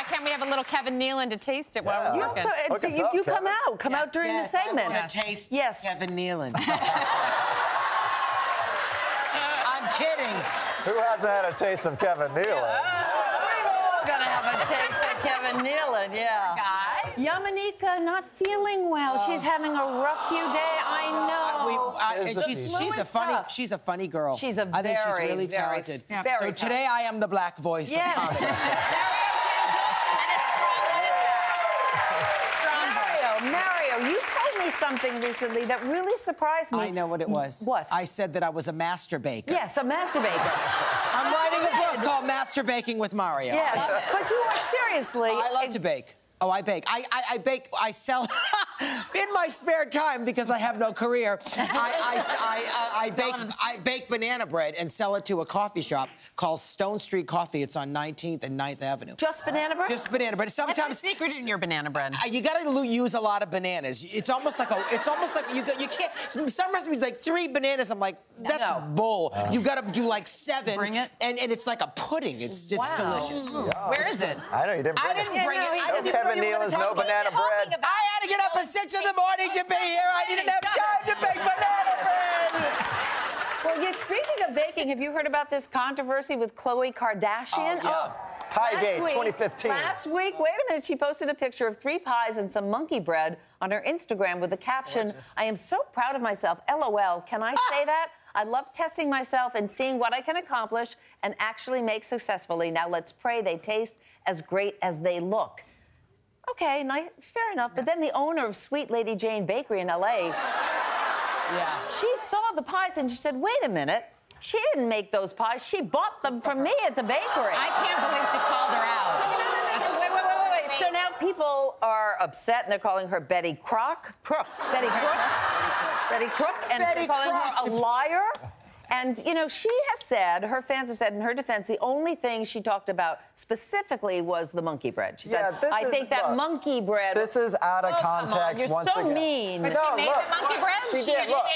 can't we have a little Kevin Nealon to taste it while we're talking? You come out. Come out during the segment. I want to taste Kevin Nealon. I'm kidding. Who hasn't had a taste of Kevin Nealon? We're all gonna have a taste of Kevin Nealon, yeah. Yamanika not feeling well. She's having a rough few days. I know. She's a funny girl. She's a I think she's really talented. So today I am the black voice of comedy. Mario, you told me something recently that really surprised me. I know what it was. What? I said that I was a master baker. Yes, a master baker. I'm writing a book called Master Baking with Mario. Yes, but you are seriously. I love to bake. Oh, I bake. I bake. I sell in my spare time because I have no career. I bake banana bread and sell it to a coffee shop called Stone Street Coffee. It's on 19th and 9th Avenue. Just banana bread? Just banana bread. Sometimes what's the secret in your banana bread? You gotta use a lot of bananas. It's almost like you can't. Some recipes like 3 bananas. I'm like, that's bull. You gotta do like 7. Bring it. And it's like a pudding. It's delicious. Where is it? I know you didn't bring it. I didn't bring it. Kevin Nealon's no banana bread. I had to get up at 6 in the morning to be here. I didn't have time to bake banana bread. Well, yet speaking of baking, have you heard about this controversy with Khloé Kardashian? Piegate 2015. Last week, wait a minute, she posted a picture of 3 pies and some monkey bread on her Instagram with the caption, "I am so proud of myself, LOL. Can I say that? I love testing myself and seeing what I can accomplish and actually make successfully. Now let's pray they taste as great as they look." Okay, nice, fair enough. But then the owner of Sweet Lady Jane Bakery in L.A., she saw the pies and she said, wait a minute, she didn't make those pies. She bought them from me at the bakery. I can't believe she called her out. So, wait. So now people are upset and they're calling her Betty Crook. Betty Crook. And they're calling her a liar. And, you know, she has said, her fans have said in her defense, the only thing she talked about specifically was the monkey bread. She said, I think that monkey bread... This is out of context once again. You're so mean. But she made the monkey bread? She did. Look,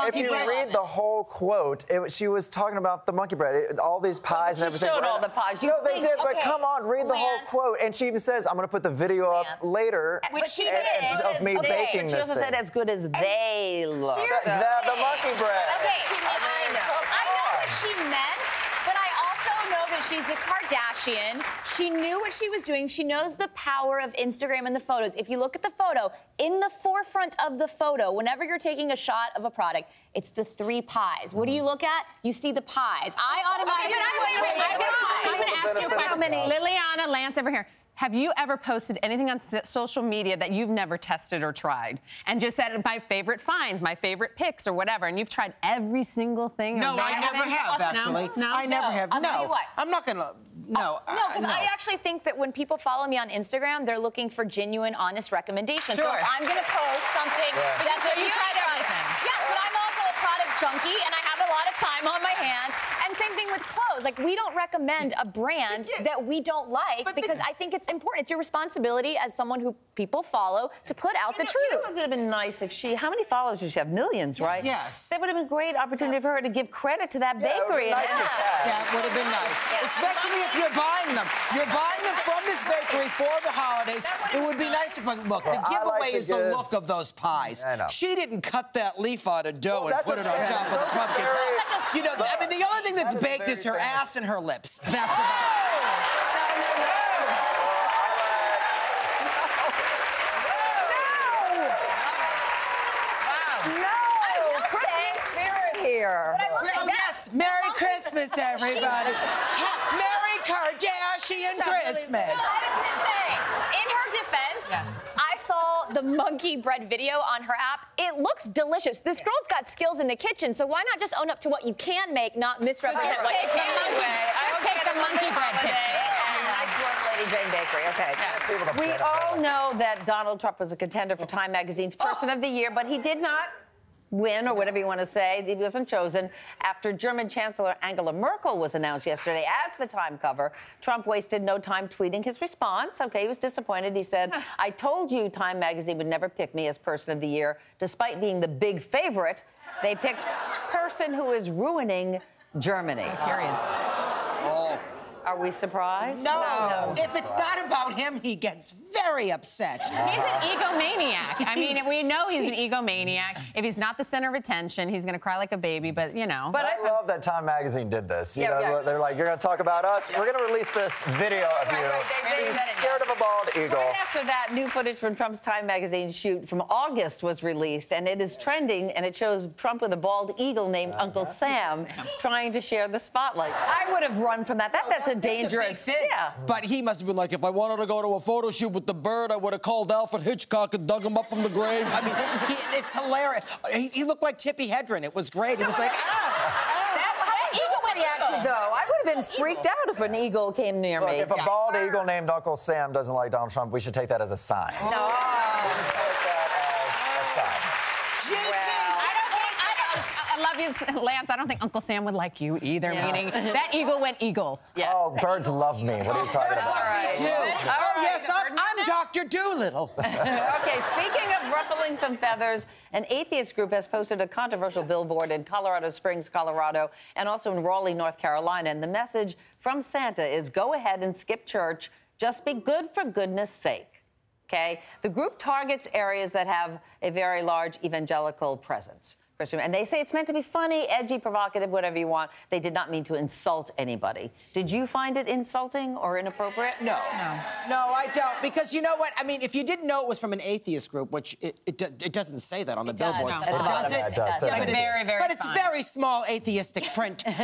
if you read the whole quote, she was talking about the monkey bread, all these pies and everything. She showed all the pies. No, they did, but come on, read the whole quote. And she even says, I'm going to put the video up later of me baking this thing. She also said as good as they look. The monkey bread. Okay, I know what she meant, but I also know that she's a Kardashian. She knew what she was doing. She knows the power of Instagram and the photos. If you look at the photo, in the forefront of the photo, whenever you're taking a shot of a product, it's the 3 pies. What do you look at? You see the pies. I automatically... I'm going to ask you a question. Liliana, Lance, over here. Have you ever posted anything on social media that you've never tested or tried? And just said, my favorite finds, my favorite picks, or whatever, and you've tried every single thing? No, I never have, actually. No? I never have. I'll tell you what. I'm not going to... No, because I actually think that when people follow me on Instagram, they're looking for genuine, honest recommendations. Sure. So if I'm going to post something... But so you tried everything. Yes, but I'm also a product junkie, and I have a lot of time on my hands. And same thing with clothes. Like, we don't recommend a brand that we don't like because I think it's important. It's your responsibility as someone who people follow to put out the truth. You know what would have been nice if she... How many followers does she have? Millions, right? Yes. That would have been a great opportunity for her to give credit to that bakery. Nice to tag. That would have been nice. Especially if you're buying them. You're buying them from this bakery for the holidays. It would be nice to look. The giveaway is the look of those pies. She didn't cut that leaf out of dough and put it on top of the pumpkin. You know, I mean, the only thing that's baked is her ass and her lips. That's about it. Here. Yes, Merry Christmas, everybody. Merry Kardashian Christmas. In her defense, I saw the monkey bread video on her app. It looks delicious. This girl's got skills in the kitchen, so why not just own up to what you can make, not misrepresent what you can make? I'll take the monkey bread picture. Nice work, Lady Jane Bakery. Okay. We all know that Donald Trump was a contender for Time Magazine's Person of the Year, but he did not win, or whatever you want to say. He wasn't chosen after German Chancellor Angela Merkel was announced yesterday as the Time cover. Trump wasted no time tweeting his response. Okay, he was disappointed. He said, I told you Time Magazine would never pick me as Person of the Year, despite being the big favorite. They picked person who is ruining Germany. Periods. Are we surprised? No. If it's not about him, he gets very upset. He's an egomaniac. I mean, we know he's an egomaniac. If he's not the center of attention, he's going to cry like a baby, but, you know. But I love that Time Magazine did this. You know, they're like, you're going to talk about us? We're going to release this video of you being scared of a bald eagle. Right after that, new footage from Trump's Time Magazine shoot from August was released, and it is trending, and it shows Trump with a bald eagle named Uncle Sam trying to share the spotlight. I would have run from that. That's a dangerous thing. Yeah. But he must have been like, if I wanted to go to a photo shoot with the bird, I would have called Alfred Hitchcock and dug him up from the grave. I mean, it's hilarious. He looked like Tippi Hedren. It was great. He was like, That eagle when he acted, though. I would have been freaked out if an eagle came near me. If a bald eagle named Uncle Sam doesn't like Donald Trump, we should take that as a sign. No. We should take that as a sign. I love you, Lance. I don't think Uncle Sam would like you either, meaning that eagle went eagle. Yeah. Oh, birds love me. What are you talking about? All right. Me too. Yes, I'm Dr. Doolittle. Okay, speaking of ruffling some feathers, an atheist group has posted a controversial billboard in Colorado Springs, Colorado, and also in Raleigh, North Carolina. And the message from Santa is, go ahead and skip church. Just be good for goodness sake. Okay? The group targets areas that have a very large evangelical presence. And they say it's meant to be funny, edgy, provocative, whatever you want. They did not mean to insult anybody. Did you find it insulting or inappropriate? No, I don't. Because you know what? I mean, if you didn't know it was from an atheist group, which it doesn't say that on the billboard. No. It does it? It does. Yeah, but it's very small atheistic print. But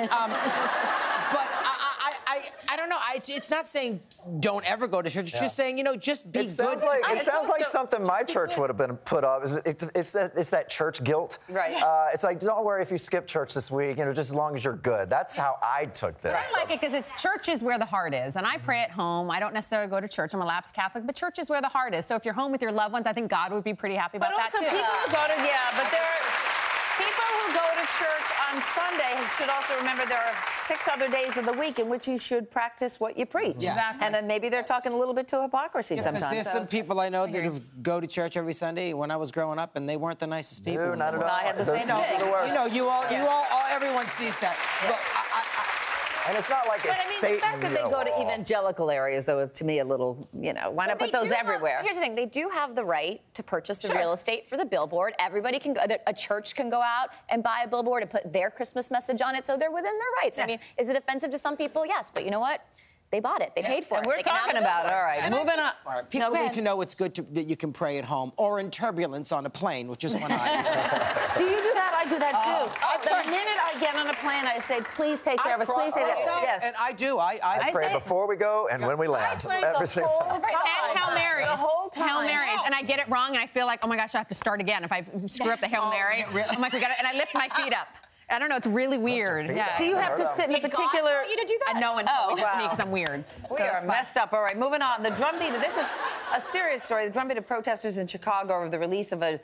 I don't know. It's not saying don't ever go to church. It's just saying, you know, just be good. It sounds like something my church would have been put up. It's that church guilt. Right. It's like, don't worry if you skip church this week, you know, just as long as you're good. That's how I took this. I like it because church is where the heart is. And I pray at home. I don't necessarily go to church. I'm a lapsed Catholic, but church is where the heart is. So if you're home with your loved ones, I think God would be pretty happy about that, too. But also people who go to, but there are people who go to church on Sunday should also remember there are 6 other days of the week in which you should practice what you preach. Yeah. Exactly. And then maybe they're talking a little bit to hypocrisy sometimes. Because there's some people I know that go to church every Sunday when I was growing up, and they weren't the nicest people. No, not at all. I had the same thing. You know, everyone sees that. Look, and it's not like it's Satan. The fact that they go to evangelical areas, though, is to me a little, you know, why not put those everywhere? Here's the thing. They do have the right to purchase the real estate for the billboard. Everybody can go, a church can go out and buy a billboard and put their Christmas message on it, so they're within their rights. I mean, is it offensive to some people? Yes, but you know what? They bought it. They paid for it. And we're talking about it. All right, moving on. All right, people need to know it's good that you can pray at home or in turbulence on a plane, which is when I do. You do that? I do that, too. The minute I get on a plane, I say, please take care of us. Please take care of us. Yes. And I do. I pray before we go and when we land. Every single time. And Hail Marys. The whole time. Hail Marys. And I get it wrong, and I feel like, oh, my gosh, I have to start again. If I screw up the Hail Mary, I'm like, we got it. And I lift my feet up. I don't know. It's really weird. Yeah. Do you have to sit in a particular? God want you to do that? No one told me, just me because I'm weird. We are messed up. All right, moving on. The drumbeat. This is a serious story. The drumbeat of protesters in Chicago over the release of a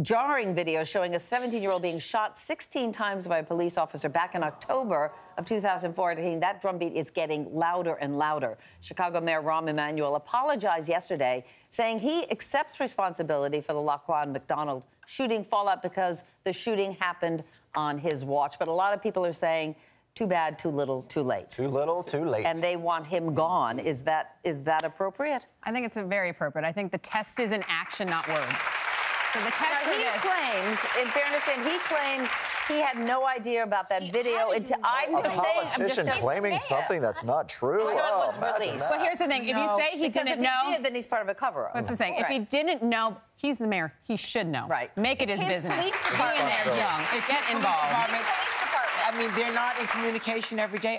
jarring video showing a 17-year-old being shot 16 times by a police officer back in October of 2014. That drumbeat is getting louder and louder. Chicago Mayor Rahm Emanuel apologized yesterday, saying he accepts responsibility for the Laquan McDonald shooting fallout because the shooting happened on his watch. But a lot of people are saying, too bad, too little, too late. Too little, too late. And they want him gone. Is that appropriate? I think it's very appropriate. I think the test is in action, not words. So the test for this. He claims, in fairness to him, he claims he had no idea about that video until a politician claiming something that's not true. But here's the thing: if you say he didn't know, he did, then he's part of a cover-up. That's what I'm saying. If he didn't know, he's the mayor. He should know. Right. Make it his business. Be in there young. Get involved. I mean, they're not in communication every day.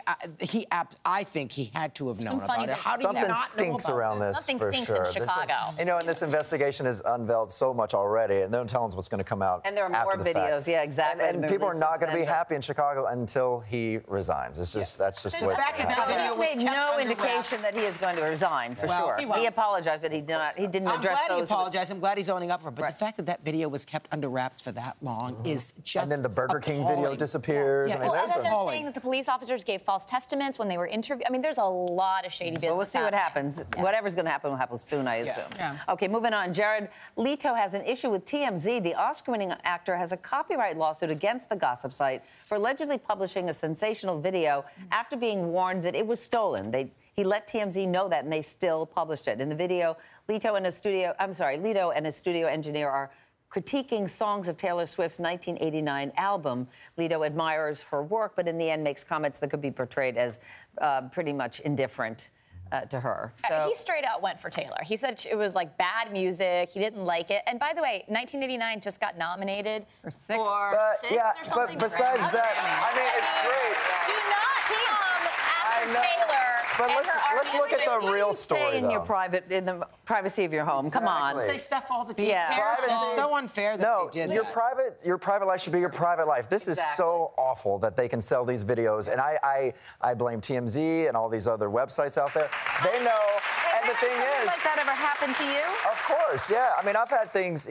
I think he had to have known about it. How do you Something not stinks around this, Something for stinks sure. in Chicago. You know, and this investigation has unveiled so much already, and they're telling us what's going to come out. And there are more videos. Yeah, exactly. And people are not going to be happy in Chicago until he resigns. It's just that's just the way it's going to happen. That video made no indication that he is going to resign, for sure. He apologized that he didn't address those. I'm glad he apologized. I'm glad he's owning up for it. But the fact that video was kept under wraps for that long is just And then the Burger King video disappears. I mean, and then they're saying that the police officers gave false testaments when they were interviewed. I mean, there's a lot of shady business. Well, we'll see what happens. Yeah. Whatever's going to happen will happen soon, I assume. Yeah. Okay, moving on. Jared Leto has an issue with TMZ. The Oscar-winning actor has a copyright lawsuit against the gossip site for allegedly publishing a sensational video after being warned that it was stolen. He let TMZ know that, and they still published it. In the video, Leto and his studio engineer are critiquing songs of Taylor Swift's 1989 album. Leto admires her work, but in the end makes comments that could be portrayed as pretty much indifferent to her. So he straight out went for Taylor. He said it was like bad music. He didn't like it. And by the way, 1989 just got nominated for six. But besides that, I mean, it's great. Do not come after Taylor. But let's look at the real story, in the privacy of your home. Exactly. Come on. Say stuff all the time. Yeah. It's so unfair that they did that. Your private life should be your private life. This is so awful that they can sell these videos, and I blame TMZ and all these other websites out there. They know, and the thing is, like that ever happened to you? Of course, yeah. I mean, I've had things,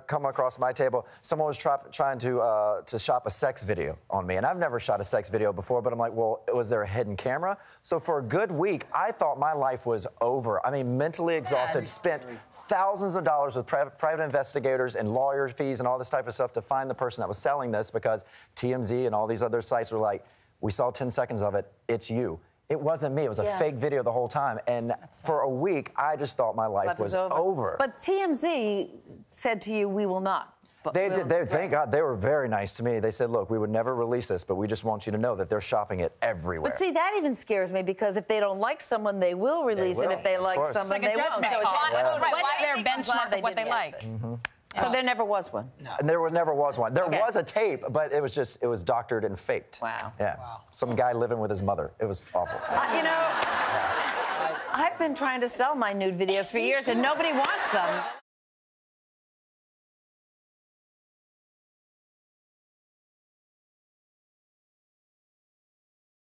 come across my table. Someone was trying to shop a sex video on me, and I've never shot a sex video before, but I'm like, well, was there a hidden camera? So for a good week, I thought my life was over. I mean, mentally exhausted, spent thousands of dollars with private investigators and lawyer fees and all this type of stuff to find the person that was selling this because TMZ and all these other sites were like, we saw 10 seconds of it, it's you. It wasn't me. It was a fake video the whole time. And for a week, I just thought my life was over. But TMZ said to you, we will not. They did. Thank God. They were very nice to me. They said, look, we would never release this, but we just want you to know that they're shopping it everywhere. But see, that even scares me because if they don't like someone, they will release it. If they like someone, they won't. So what's their benchmark of what they like? So there never was one? No. And there never was one. There was a tape, but it was doctored and faked. Wow. Yeah. Wow. Some guy living with his mother. It was awful. I've been trying to sell my nude videos for years, and nobody wants them.